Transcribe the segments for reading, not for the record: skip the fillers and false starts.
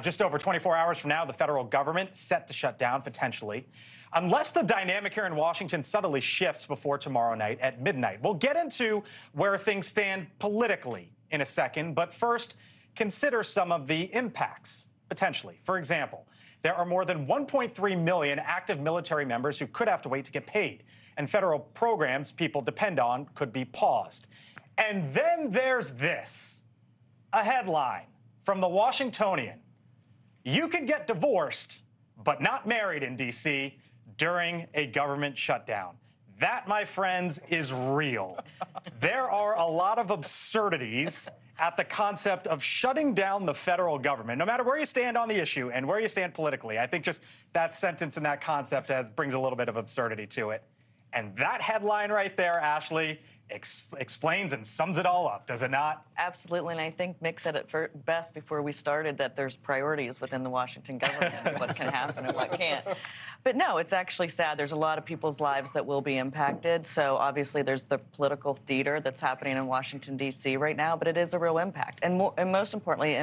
Just over 24 hours from now, the federal government set to shut down, potentially, unless the dynamic here in Washington subtly shifts before tomorrow night at midnight. We'll get into where things stand politically in a second, but first, consider some of the impacts, potentially. For example, there are more than 1.3 million active military members who could have to wait to get paid, and federal programs people depend on could be paused. And then there's this, a headline from the Washingtonian. You can get divorced, but not married in D.C. during a government shutdown. That, my friends, is real. There are a lot of absurdities at the concept of shutting down the federal government, no matter where you stand on the issue and where you stand politically. I think just that sentence and that concept brings a little bit of absurdity to it. And that headline right there, Ashley, explains and sums it all up, does it not? Absolutely, and I think Mick said it best before we started, that there's priorities within the Washington government and what can happen and what can't. But no, it's actually sad. There's a lot of people's lives that will be impacted. So obviously there's the political theater that's happening in Washington, D.C. right now, but it is a real impact. And most importantly,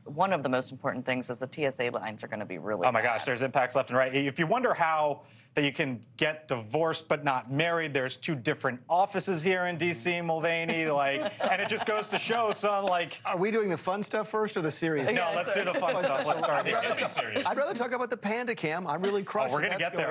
one of the most important things is the TSA lines are going to be really Oh my gosh, there's impacts left and right. If you wonder how that you can get divorced but not married, there's two different offices here in D.C., Mulvaney, and it just goes to show, son, Are we doing the fun stuff first or the serious? No, let's do the fun stuff. Let's start here. I'd rather talk about the panda cam. I'm really crushing. We're going to get there.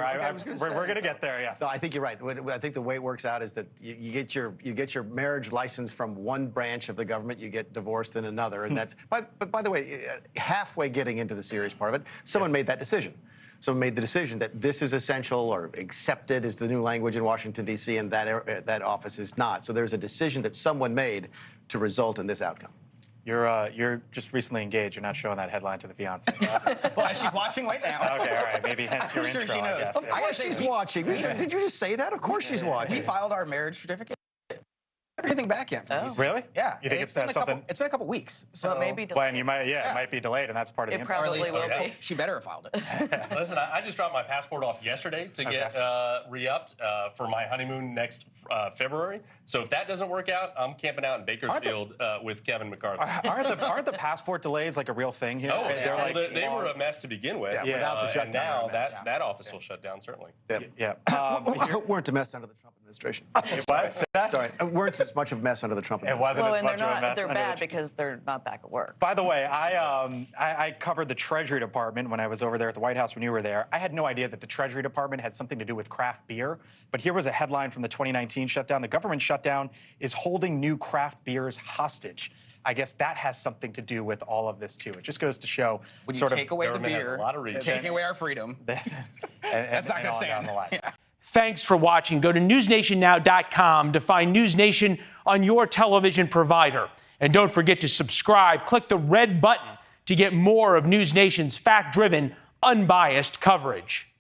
We're going to get there, yeah. No, I think you're right. I think the way it works out is that you get your marriage license from one branch of the government, you get divorced in another, and that's. But by the way, halfway getting into the serious part of it, someone made that decision. Someone made the decision that this is essential or accepted is the new language in Washington, D.C., and that office is not. So there's a decision that someone made to result in this outcome. You're just recently engaged. You're not showing that headline to the fiance. Well, she's watching right now. Okay, all right. Maybe hence your intro, she knows. I guess. Of course she's watching. Did you just say that? Of course she's watching. We filed our marriage certificate. Anything back yet? From Really? Yeah. You think it's something? It's been a couple weeks. So well, maybe delayed. Well, and it might be delayed, and that's part of the impact. It probably will be. She better have filed it. Listen, I just dropped my passport off yesterday to get re-upped for my honeymoon next February. So if that doesn't work out, I'm camping out in Bakersfield with Kevin McCarthy. Aren't the passport delays like a real thing here? Oh, they were a mess to begin with. Yeah, without the shutdown. And now that office will shut down, certainly. Yeah. Weren't a mess under the Trump administration. What? Sorry, weren't as much of a mess under the Trump administration. It wasn't as much of a mess. They're bad because they're not back at work. By the way, I covered the Treasury Department when I was over there at the White House when you were there. I had no idea that the Treasury Department had something to do with craft beer. But here was a headline from the 2019 shutdown. The government shutdown is holding new craft beers hostage. I guess that has something to do with all of this, too. It just goes to show when you take away the beer, taking away our freedom, that's not going to stand. Yeah. Thanks for watching. Go to NewsNationNow.com to find NewsNation on your television provider. And don't forget to subscribe. Click the red button to get more of NewsNation's fact-driven, unbiased coverage.